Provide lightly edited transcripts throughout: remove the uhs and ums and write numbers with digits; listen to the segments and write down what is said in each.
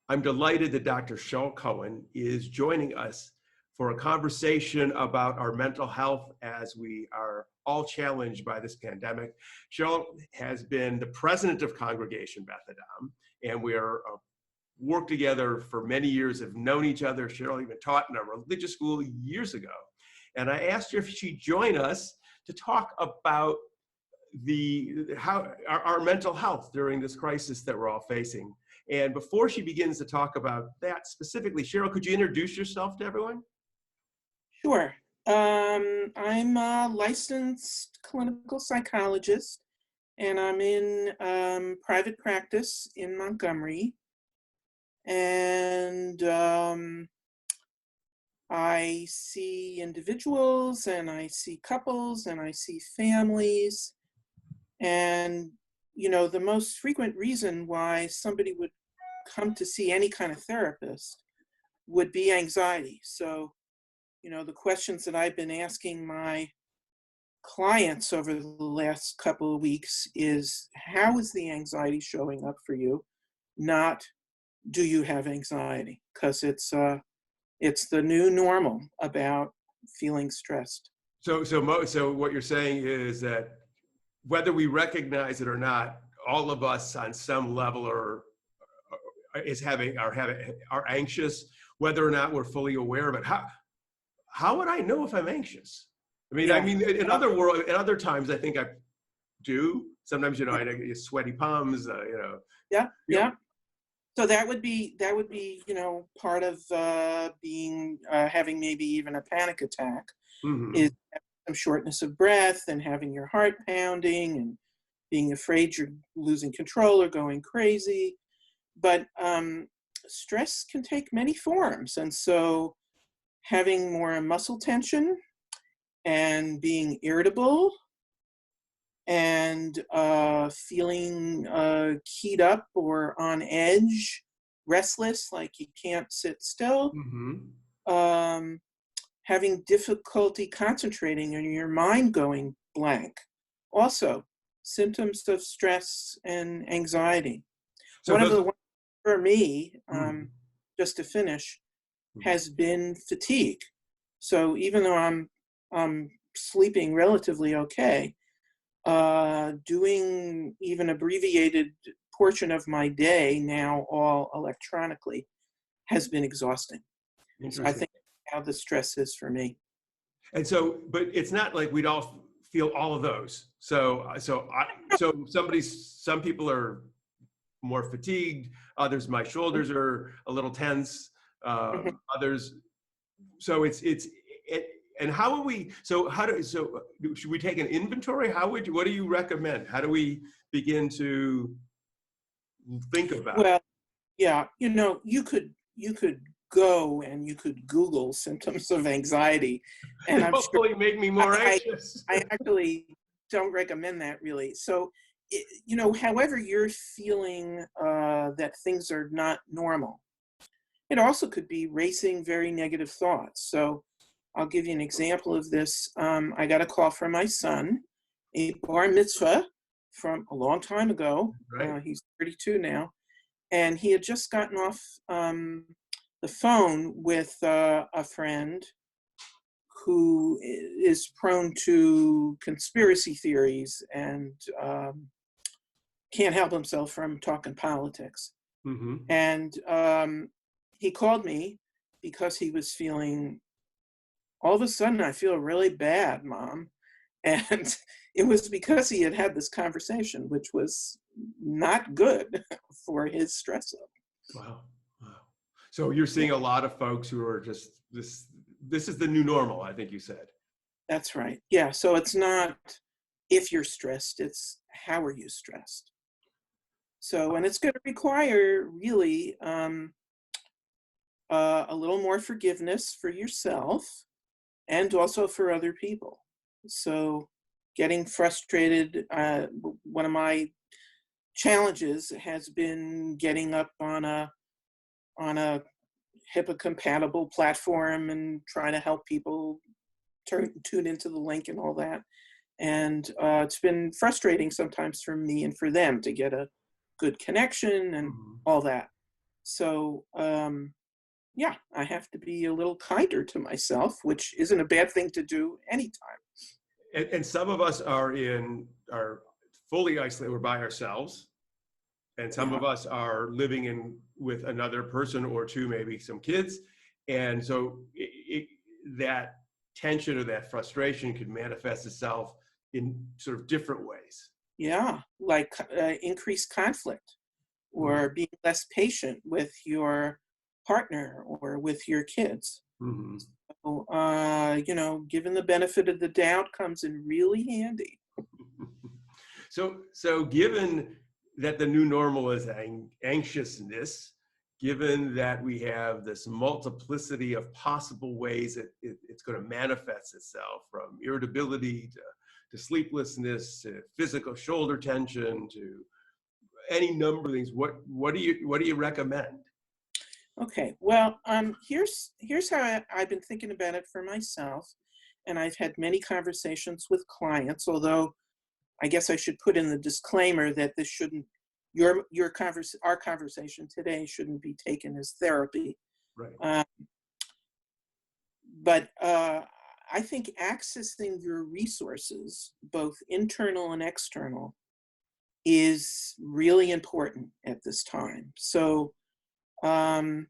I'm delighted that Dr. Sheryl Cohen is joining us for a conversation about our mental health as we are all challenged by this pandemic. Sheryl has been the president of Congregation Beth Adam, and we are worked together for many years, have known each other. Sheryl even taught in a religious school years ago. And I asked her if she'd join us to talk about our mental health during this crisis that we're all facing. And before she begins to talk about that specifically, Sheryl, could you introduce yourself to everyone? Sure. I'm a licensed clinical psychologist, and I'm in private practice in Montgomery. And I see individuals, and I see couples, and I see families. And, the most frequent reason why somebody would come to see any kind of therapist would be anxiety. So, the questions that I've been asking my clients over the last couple of weeks is, how is the anxiety showing up for you? Not, do you have anxiety? Because it's the new normal about feeling stressed. So what you're saying is that whether we recognize it or not, all of us on some level are anxious, whether or not we're fully aware of it. How would I know if I'm anxious? In other times, I think I do. Sometimes, I get sweaty palms, Yeah. So that would be, part of having maybe even a panic attack, Mm-hmm. is some shortness of breath and having your heart pounding and being afraid you're losing control or going crazy. But stress can take many forms. And so having more muscle tension and being irritable and feeling keyed up or on edge, restless, like you can't sit still, Mm-hmm. Having difficulty concentrating and your mind going blank. Also, symptoms of stress and anxiety. So One of the ones for me, mm-hmm. just to finish, has been fatigue. So even though I'm sleeping relatively okay, doing even abbreviated portion of my day now all electronically has been exhausting. So I think how the stress is for me. And so, but it's not like we'd all feel all of those. Some people are more fatigued. Others, my shoulders are a little tense. Others, so and how would we? So should we take an inventory? What do you recommend? How do we begin to think about? Well, yeah, you could go and you could Google symptoms of anxiety, and I'm hopefully sure make me more anxious. I actually don't recommend that really. So, however you're feeling that things are not normal, it also could be racing, very negative thoughts. So I'll give you an example of this. I got a call from my son, a bar mitzvah from a long time ago. Right. He's 32 now. And he had just gotten off the phone with a friend who is prone to conspiracy theories and can't help himself from talking politics. Mm-hmm. And he called me because he was feeling, all of a sudden, I feel really bad, Mom. And it was because he had had this conversation, which was not good for his stress level. Wow. So you're seeing a lot of folks who are just this is the new normal, I think you said. That's right. Yeah. So it's not if you're stressed, it's how are you stressed? So, and it's going to require really a little more forgiveness for yourself and also for other people. So getting frustrated, one of my challenges has been getting up on a HIPAA compatible platform and trying to help people tune into the link and all that. And it's been frustrating sometimes for me and for them to get a good connection and all that. So, yeah, I have to be a little kinder to myself, which isn't a bad thing to do anytime. And some of us are fully isolated. We're by ourselves, and some Yeah, of us are living in with another person or two, maybe some kids, and so that tension or that frustration could manifest itself in sort of different ways. yeah, like increased conflict or being less patient with your partner or with your kids. Mm-hmm. So, given the benefit of the doubt comes in really handy. So given that the new normal is anxiousness, given that we have this multiplicity of possible ways that it's going to manifest itself, from irritability to sleeplessness to physical shoulder tension to any number of things, what do you recommend? Okay, well, here's how I've been thinking about it for myself, and I've had many conversations with clients. Although I guess I should put in the disclaimer that this shouldn't our conversation today shouldn't be taken as therapy. Right. Uh, but I think accessing your resources, both internal and external, is really important at this time. So um,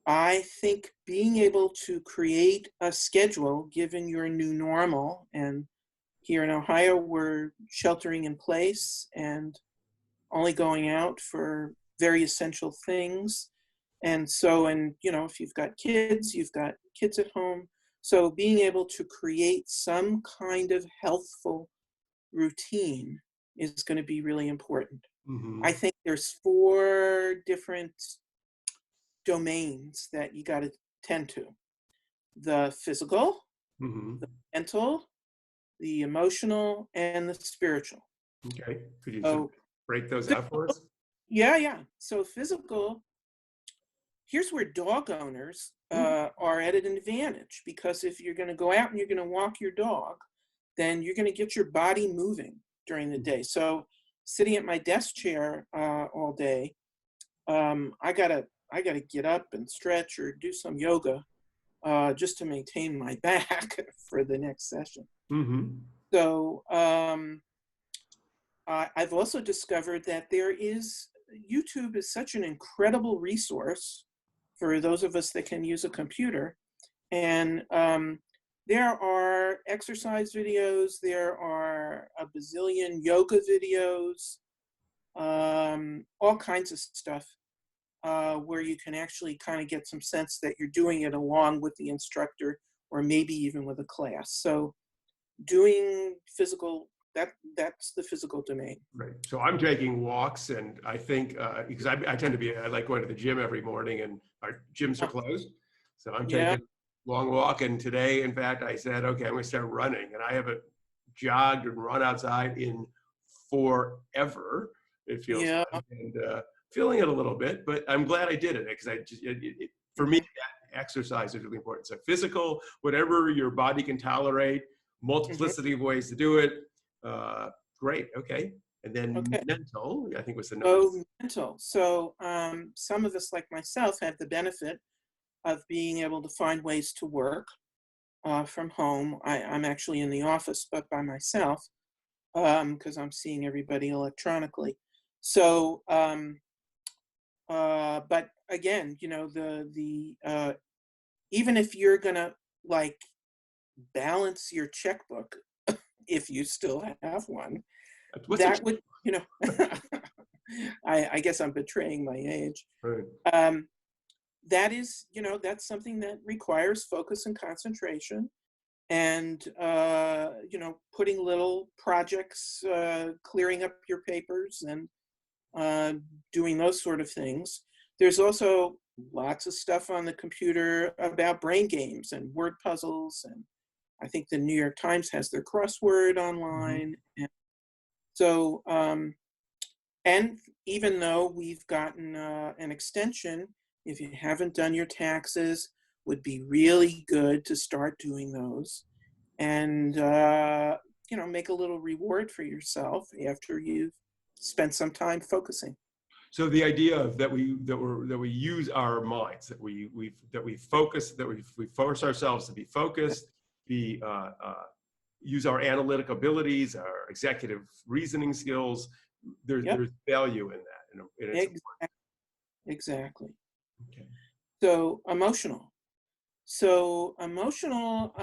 I think being able to create a schedule given your new normal, and here in Ohio, we're sheltering in place and only going out for very essential things. And so, if you've got kids, you've got kids at home. So being able to create some kind of healthful routine is going to be really important. I Mm-hmm. think there's 4 different domains that you got to tend to: the physical, Mm-hmm. the mental, the emotional, and the spiritual. Okay. Could you sort of So, break those out for physical, us? yeah, yeah. So, physical, here's where dog owners are at an advantage, because if you're going to go out and you're going to walk your dog, then you're going to get your body moving during the day. So, sitting at my desk chair all day, I gotta get up and stretch or do some yoga just to maintain my back for the next session. Mm-hmm. So I've also discovered that YouTube is such an incredible resource for those of us that can use a computer. And there are exercise videos, there are a bazillion yoga videos, all kinds of stuff where you can actually kind of get some sense that you're doing it along with the instructor or maybe even with a class. So doing physical, that's the physical domain. Right. So I'm taking walks, and I think because I tend to I like going to the gym every morning, and our gyms are Oh, closed. So I'm yeah, taking a long walk. And today, in fact, I said, okay, I'm going to start running. And I haven't jogged and run outside in forever, it feels yeah. like, and feeling it a little bit. But I'm glad I did it because for me, Hmm. that exercise is really important. So physical, whatever your body can tolerate, Hmm. multiplicity of ways to do it. Uh, Great. Okay. And then Okay. mental, I think was the number. So mental. So some of us, like myself, have the benefit of being able to find ways to work from home. I'm actually in the office, but by myself because I'm seeing everybody electronically. So but again, even if you're gonna like balance your checkbook, if you still have one, What's a that would, I guess I'm betraying my age. right. Um, that is, that's something that requires focus and concentration, and putting little projects, clearing up your papers, and uh, doing those sort of things. There's also lots of stuff on the computer about brain games and word puzzles, and I think the New York Times has their crossword Mm-hmm. online. And so, and even though we've gotten an extension, if you haven't done your taxes, would be really good to start doing those, and make a little reward for yourself after you've spent some time focusing. So the idea of that we use our minds, that we focus, that we force ourselves to be focused, be use our analytic abilities, our executive reasoning skills. Yep. There's value in that, and it's Exactly. Exactly. okay. So emotional. So emotional,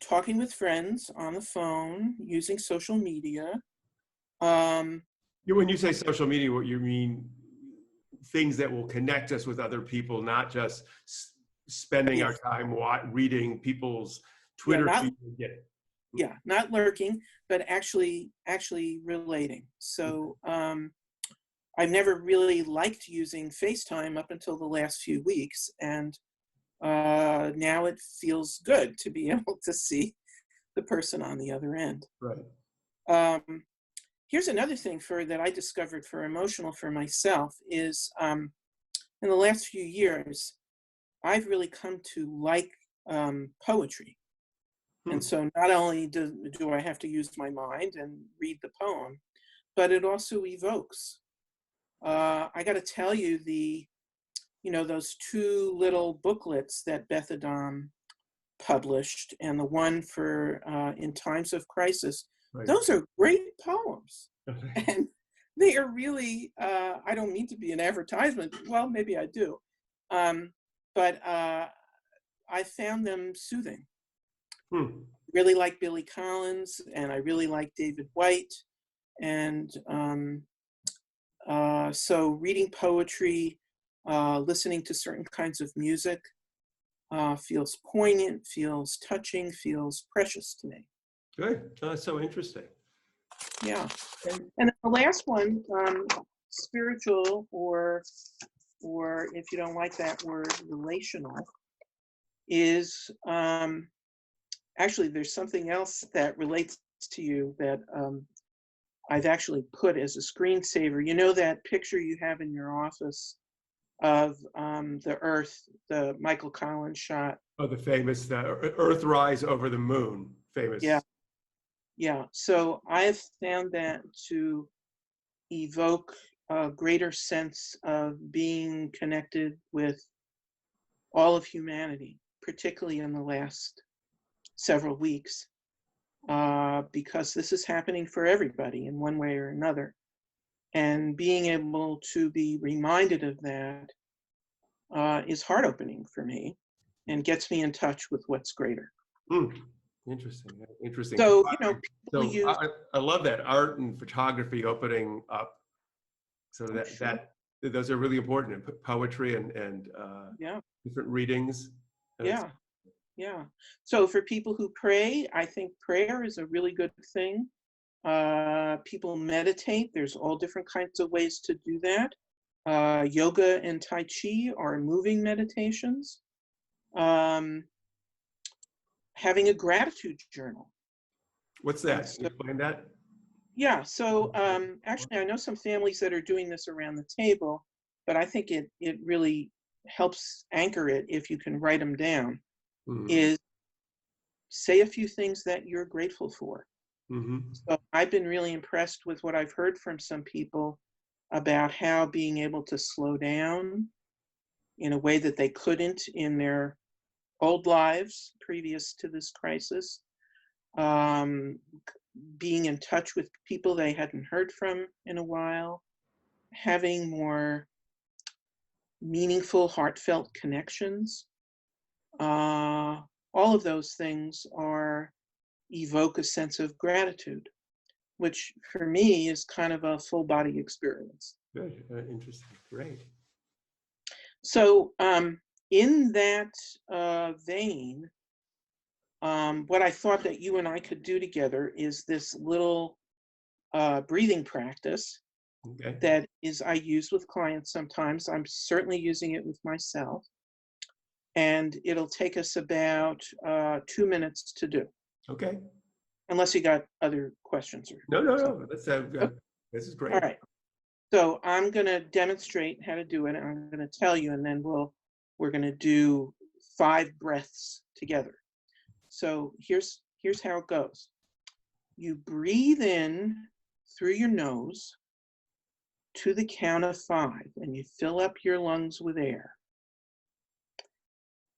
talking with friends on the phone, using social media. Um, When you say social media, what you mean things that will connect us with other people, not just spending our yes, time reading people's yeah, Twitter feed. Get it. not lurking, but actually relating. So I've never really liked using FaceTime up until the last few weeks, and now it feels good to be able to see the person on the other end. Right. Here's another thing that I discovered for emotional for myself is in the last few years, I've really come to like poetry. And so not only do I have to use my mind and read the poem, but it also evokes. I got to tell you, those two little booklets that Beth Adam published, and the one for In Times of Crisis, Right. those are great poems. Okay. And they are really, I don't mean to be an advertisement, well, maybe I do, but I found them soothing. Really like Billy Collins, and I really like David White. And so reading poetry, listening to certain kinds of music feels poignant, feels touching, feels precious to me. Good. Oh, that's so interesting. Yeah. And the last one, spiritual, or if you don't like that word, relational, is actually there's something else that relates to you that I've actually put as a screensaver. You know that picture you have in your office of the Earth, the Michael Collins shot? Oh, the famous Earthrise over the moon. Famous. Yeah. Yeah. So I've found that to evoke a greater sense of being connected with all of humanity, particularly in the last several weeks, because this is happening for everybody in one way or another. And being able to be reminded of that is heart-opening for me and gets me in touch with what's greater. Interesting. Interesting. So, So people use. I love that art and photography opening up. So those are really important. Poetry and Yeah. different readings. Yeah. Yeah. So for people who pray, I think prayer is a really good thing. People meditate. There's all different kinds of ways to do that. Yoga and Tai Chi are moving meditations. Having a gratitude journal. What's that? Can you explain that? Yeah. So actually, I know some families that are doing this around the table, but I think it really helps anchor it if you can write them down. Is say a few things that you're grateful for. So I've been really impressed with what I've heard from some people about how being able to slow down in a way that they couldn't in their old lives previous to this crisis, being in touch with people they hadn't heard from in a while, having more meaningful, heartfelt connections. All of those things evoke a sense of gratitude, which for me is kind of a full body experience. Good. Interesting. Great. So in that vein, what I thought that you and I could do together is this little breathing practice that I use with clients sometimes. I'm certainly using it with myself. And it'll take us about 2 minutes to do. Okay. Unless you got other questions or No. This is great. All right. So I'm going to demonstrate how to do it. And I'm going to tell you, and then we're going to do 5 breaths together. So here's how it goes. You breathe in through your nose, to the count of 5, and you fill up your lungs with air.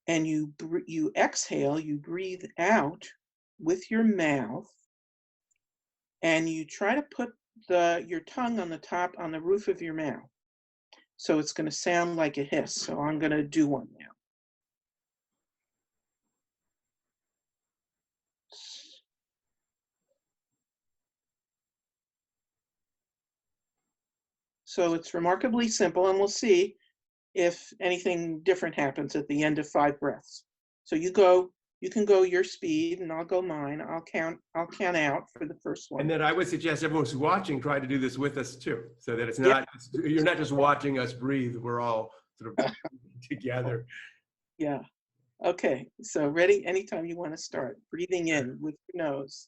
And you exhale, you breathe out with your mouth, and you try to put your tongue on the roof of your mouth. So it's going to sound like a hiss. So I'm going to do one now. So it's remarkably simple, and we'll see if anything different happens at the end of 5 breaths. So you can go your speed, and I'll go mine. I'll count out for the first one. And then I would suggest everyone who's watching try to do this with us too, so that it's not, you're not just watching us breathe, we're all sort of together. Yeah. Okay, so ready? Anytime you want to start. Breathing in with your nose.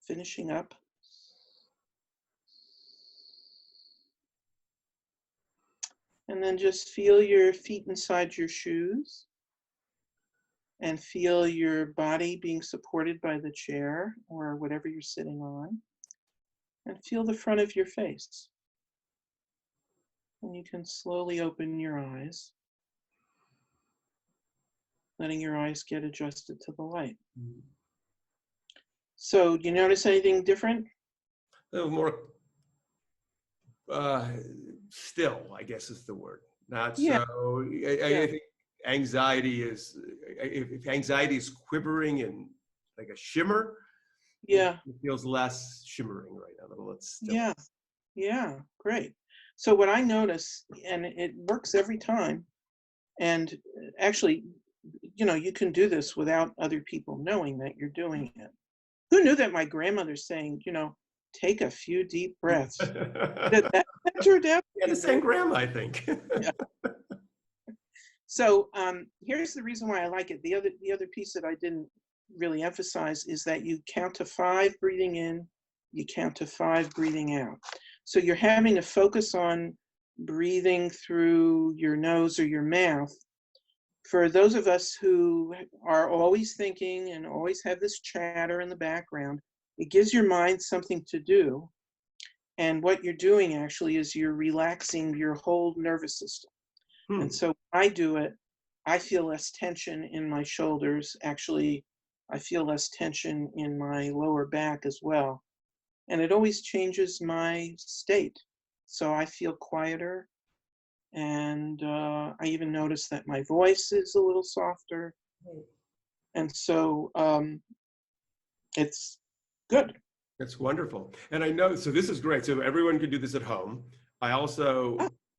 Finishing up. And then just feel your feet inside your shoes, and feel your body being supported by the chair or whatever you're sitting on, and feel the front of your face. And you can slowly open your eyes, letting your eyes get adjusted to the light. So, do you notice anything different? A little more still, I guess is the word. Not so, I think anxiety is, if anxiety is quivering and like a shimmer, Yeah. it feels less shimmering right now, a little less still. Yeah. Yeah. Great. So what I notice, and it works every time, and actually, you can do this without other people knowing that you're doing it. Who knew that my grandmother's saying, take a few deep breaths? That turned out. Yeah, the same grandma, I think. Yeah. So here's the reason why I like it. The other piece that I didn't really emphasize is that you count to 5 breathing in, you count to 5 breathing out. So you're having to focus on breathing through your nose or your mouth. For those of us who are always thinking and always have this chatter in the background, it gives your mind something to do. And what you're doing actually is you're relaxing your whole nervous system. And so when I do it, I feel less tension in my shoulders. Actually, I feel less tension in my lower back as well. And it always changes my state. So I feel quieter. And I even notice that my voice is a little softer. And so it's good. That's wonderful. And I know, so this is great. So everyone can do this at home. I also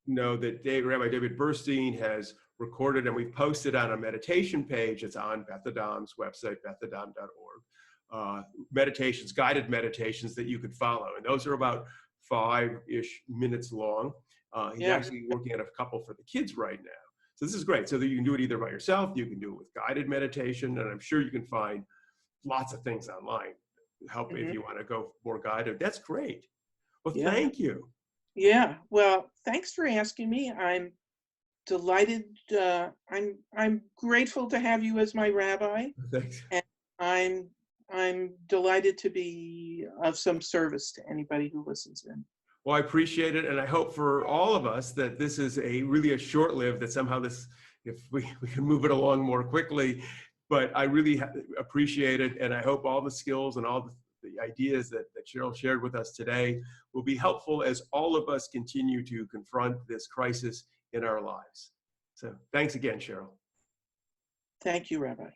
know that Rabbi David Burstein has recorded, and we've posted on a meditation page. It's on Beth Adam's website, bethadam.org. Meditations, guided meditations that you could follow. And those are about 5-ish minutes long. He's actually working on a couple for the kids right now. So this is great. So that you can do it either by yourself, you can do it with guided meditation, and I'm sure you can find lots of things online to help if you want to go more guided. That's great. Well, thank you. Yeah. Well, thanks for asking me. I'm delighted. I'm grateful to have you as my rabbi. Thanks. And I'm delighted to be of some service to anybody who listens in. Well, I appreciate it, and I hope for all of us that this is really a short-lived, that somehow this, if we can move it along more quickly, but I really appreciate it, and I hope all the skills and all the ideas that Sheryl shared with us today will be helpful as all of us continue to confront this crisis in our lives. So thanks again, Sheryl. Thank you, Rabbi.